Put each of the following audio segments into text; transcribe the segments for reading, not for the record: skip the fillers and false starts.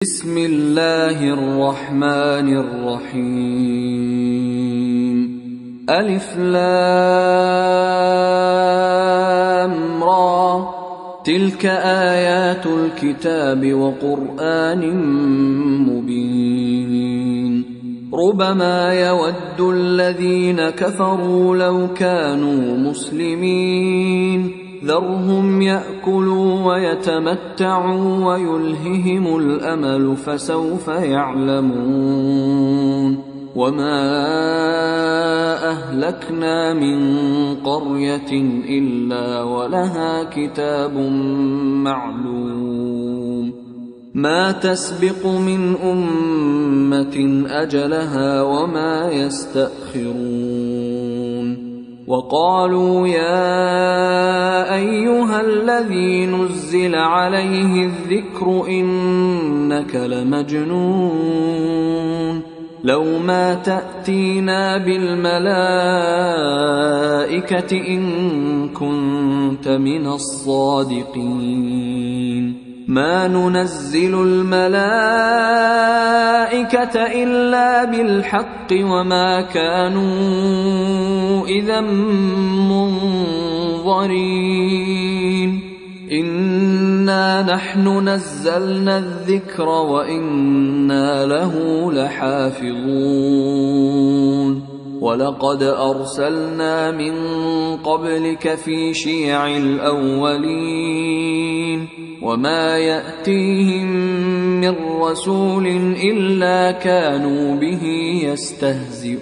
بسم الله الرحمن الرحيم ألف لام را تلك آيات الكتاب وقرآن مبين ربما يود الذين كفروا لو كانوا مسلمين ذرهم يأكلوا ويتمتعوا ويلههم الأمل فسوف يعلمون وما أهلكنا من قرية إلا ولها كتاب معلوم ما تسبق من أمة أجلها وما يستأخرون وقالوا يا أيها الذي نزل عليه الذكر إنك لمجنون لو ما تأتينا بالملائكة إن كنت من الصادقين ما ننزل الملائكة إلا بالحق وما كانوا إذا منظرين إنا نحن نزلنا الذكر وإنا له لحافظون ولقد أرسلنا من قبلك في شيع الأولين وما يأتيهم من رسول إلا كانوا به يستهزئون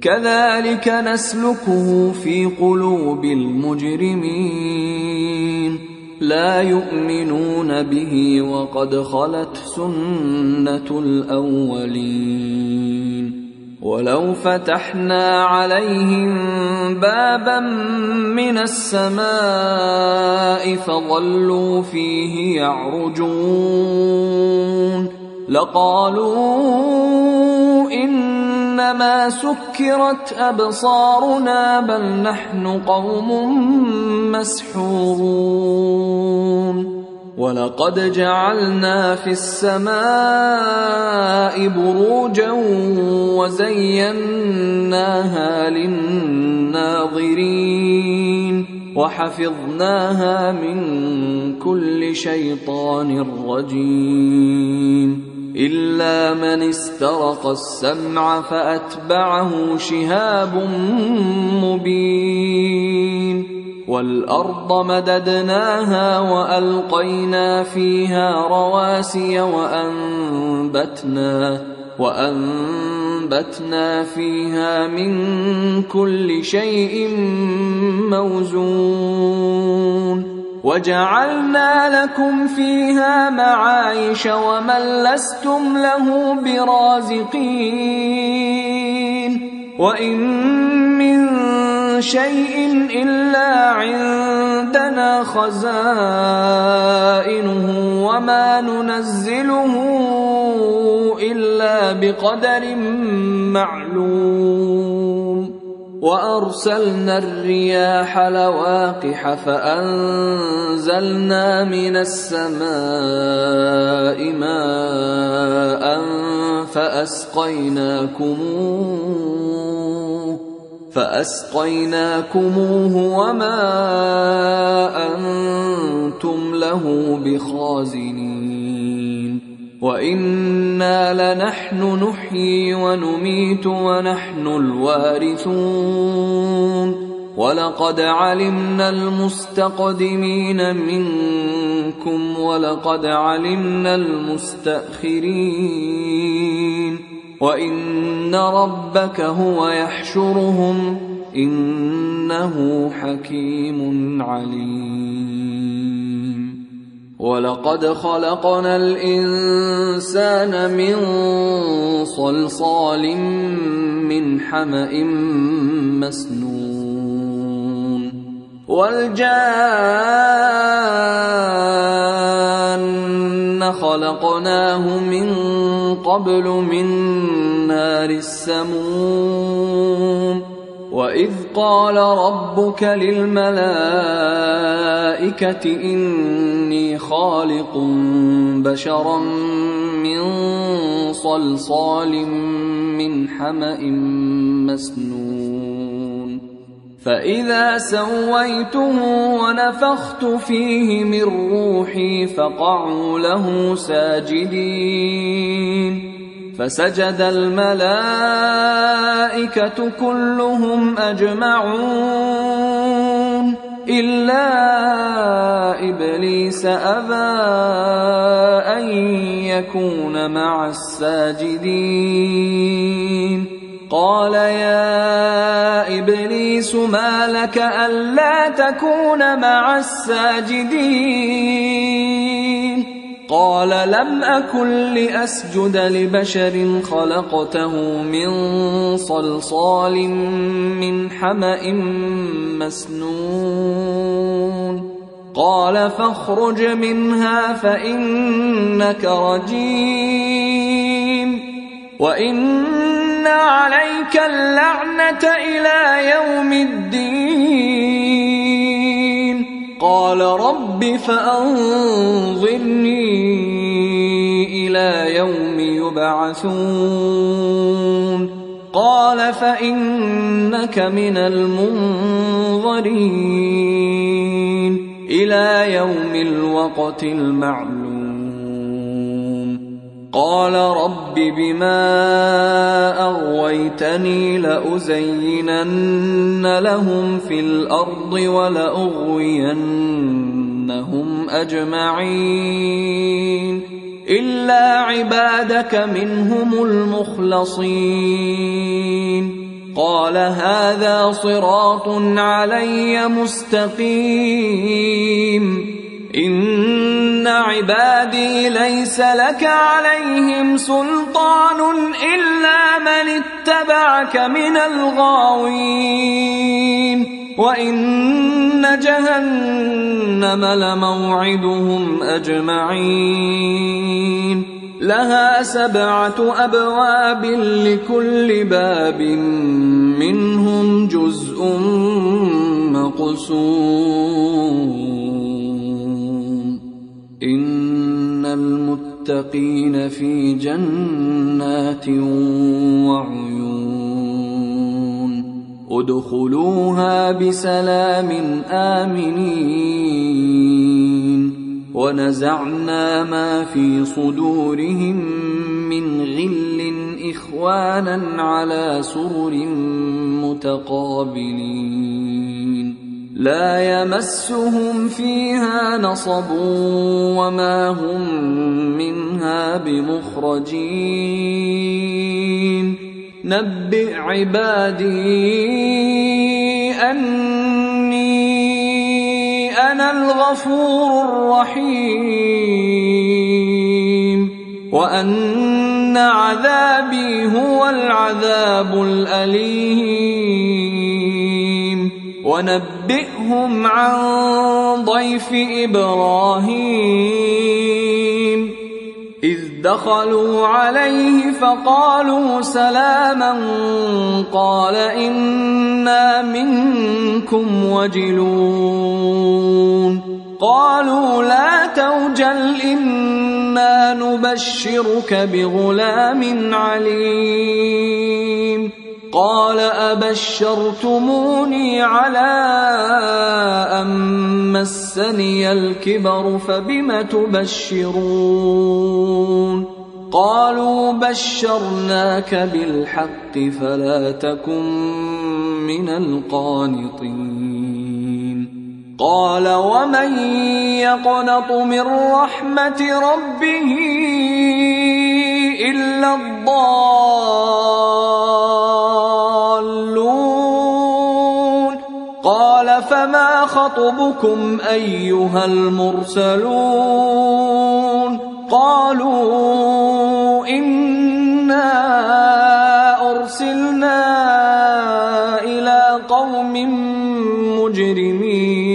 كذلك نسلكه في قلوب المجرمين لا يؤمنون به وقد خلت سنة الأولين ولو فتحنا عليهم بابا من السماء فظلوا فيه يعرجون لقالوا إنما سكرت أبصارنا بل نحن قوم مسحورون ولقد جعلنا في السماء بروجا وزيناها للناظرين وحفظناها من كل شيطان رجيم إلا من استرق السمع فأتبعه شهاب مبين والأرض مددناها وألقينا فيها رواسي وأنبتنا فيها من كل شيء موزون وجعلنا لكم فيها معايش ومن لستم له برازقين وإن من شيء إلا عندنا خزائنه وما ننزله إلا بقدر معلوم وأرسلنا الرياح لواقح فأنزلنا من السماء ماء فأسقيناكموه وما أنتم له بخازنين وإنا لنحن نحيي ونميت ونحن الوارثون ولقد علمنا المستقدمين منكم ولقد علمنا المستأخرين وإن ربك هو يحشرهم إنه حكيم عليم ولقد خلقنا الإنسان من صلصال من حمأ مسنون والجان خلقناه من قبل من نار السموم وإذ قال ربك للملائكة إني خالق بشرا من صلصال من حمأ مسنون فإذا سويته ونفخت فيه من روحي فقعوا له ساجدين فسجد الملائكة كلهم أجمعون إلا إبليس أبى أن يكون مع الساجدين قال يا إبليس ما لك ألا تكون مع الساجدين قال لم أكن لأسجد لبشر خلقته من صلصال من حمأ مسنون قال فاخرج منها فإنك رجيم وإن عليك اللعنة إلى يوم الدين قال رب فأنظرني إلى يوم يبعثون قال فإنك من المنظرين إلى يوم الوقت المعلوم قال رب بما أغويتني لأزينن لهم في الأرض ولأغوينهم أجمعين إلا عبادك منهم المخلصين قال هذا صراط علي مستقيم إن عبادي ليس لك عليهم سلطان إلا من اتبعك من الغاوين وإن جهنم لموعدهم أجمعين لها 7 أبواب لكل باب منهم جزء مقسوم إن المتقين في جنات وعيون ادخلوها بسلام آمنين ونزعنا ما في صدورهم من غل إخوانا على سرر متقابلين لا يمسهم فيها نصب وما هم منها بمخرجين نبئ عبادي أني أنا الغفور الرحيم وأن عذابي هو العذاب الأليم ونبئهم عن ضيف إبراهيم إذ دخلوا عليه فقالوا سلاما قال إنا منكم وجلون قالوا لا توجل إنا نبشرك بغلام عليم قال أبشرتموني على أن مسني الكبر فبم تبشرون قالوا بشرناك بالحق فلا تكن من القانطين قال ومن يقنط من رحمة ربه إلا الضالون قال فما خطبكم أيها المرسلون قالوا إنا أرسلنا إلى قوم مجرمين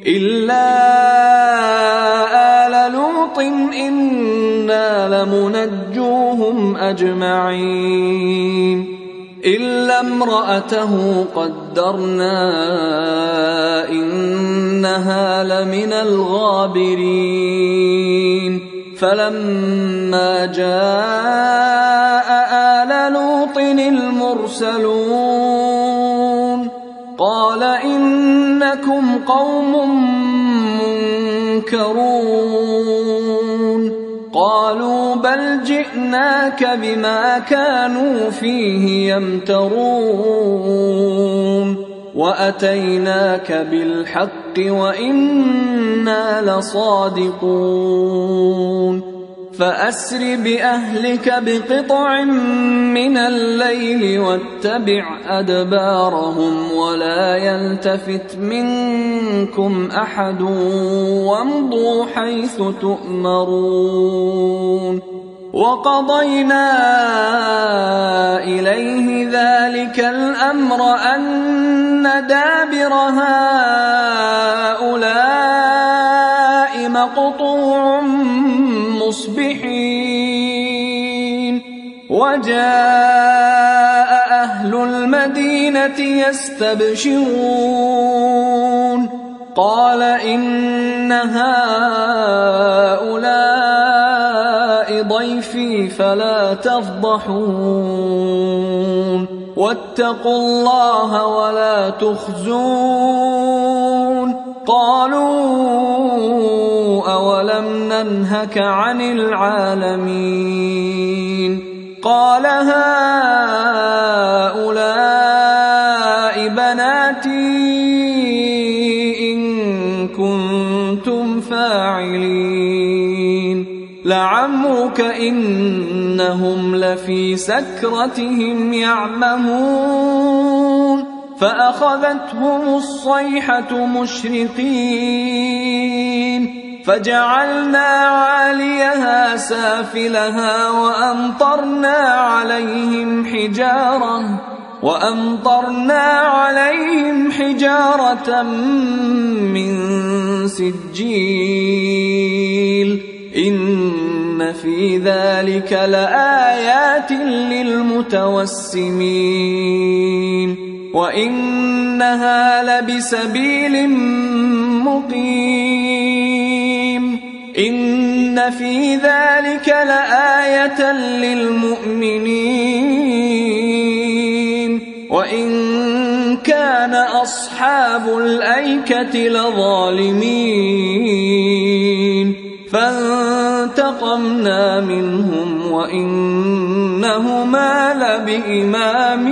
إلا آل لوط إنا لمنجوهم أجمعين إلا امرأته قدرنا إنها لمن الغابرين فلما جاء آل لوط المرسلون قال إنكم قوم منكرون قالوا بل جئناك بما كانوا فيه يمترون وأتيناك بالحق وإنا لصادقون فأسر بأهلك بقطع من الليل واتبع أدبارهم ولا يلتفت منكم أحد وامضوا حيث تؤمرون وقضينا إليه ذلك الأمر أن دابر هؤلاء مقطوع مصبحين وجاء أهل المدينة يستبشرون قال إن هؤلاء ضيفي فلا تفضحون واتقوا الله ولا تخزون قالوا أولم ننهك عن العالمين قال هؤلاء بناتي إن كنتم فاعلين لعمرك إنهم لفي سكرتهم يعمهون فأخذتهم الصيحة مشرقين فجعلنا عاليها سافلها وأمطرنا عليهم حجارة من سجيل إن في ذلك لآيات للمتوسمين وإنها لبسبيل مقيم إن في ذلك لآية للمؤمنين وإن كان أصحاب الأيكة لظالمين فانتقمنا منهم وإنهما لبإمام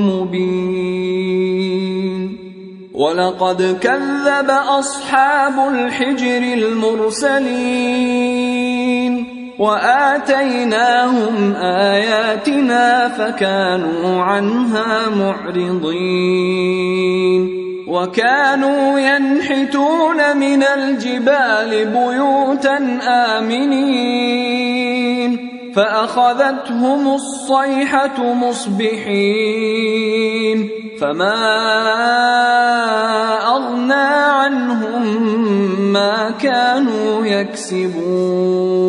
مبين ولقد كذب أصحاب الحجر المرسلين وآتيناهم آياتنا فكانوا عنها معرضين وكانوا ينحتون من الجبال بيوتا آمنين فأخذتهم الصيحة مصبحين فما أغنى عنهم ما كانوا يكسبون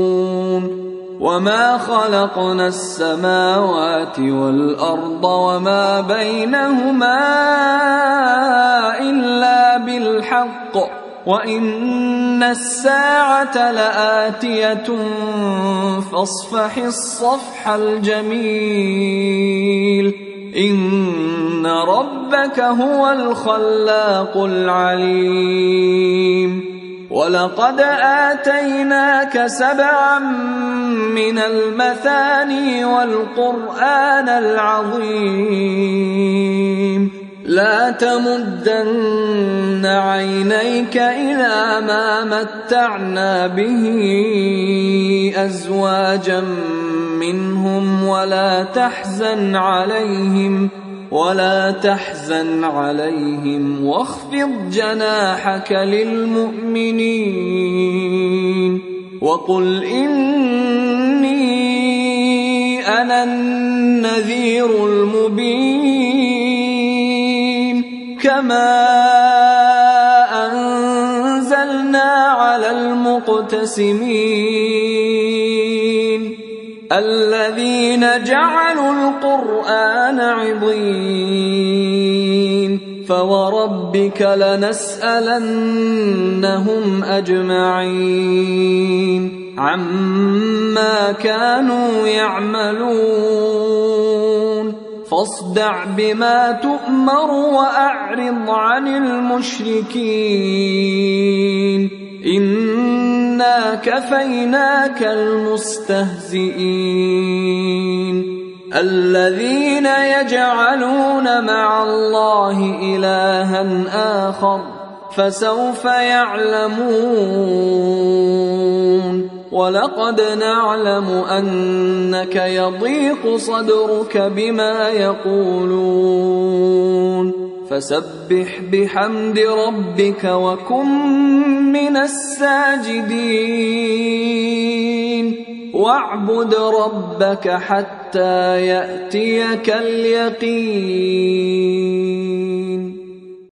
وما خلقنا السماوات والأرض وما بينهما إلا بالحق وإن الساعة لآتية فاصفح الصفح الجميل إن ربك هو الخلاق العليم ولقد آتيناك 7 من المثاني والقرآن العظيم لا تمدن عينيك إلى ما متعنا به أزواجا منهم ولا تحزن عليهم واخفض جناحك للمؤمنين وقل إني أنا النذير المبين كما أنزلنا على المقتسمين الذين جعلوا القرآن عضين فوربك لنسألنهم أجمعين عما كانوا يعملون فاصدع بما تؤمر وأعرض عن المشركين إنا كفيناك المستهزئين الذين يجعلون مع الله إلها آخر فسوف يعلمون ولقد نعلم أنك يضيق صدرك بما يقولون فسبح بحمد ربك وكن من الساجدين واعبد ربك حتى يأتيك اليقين.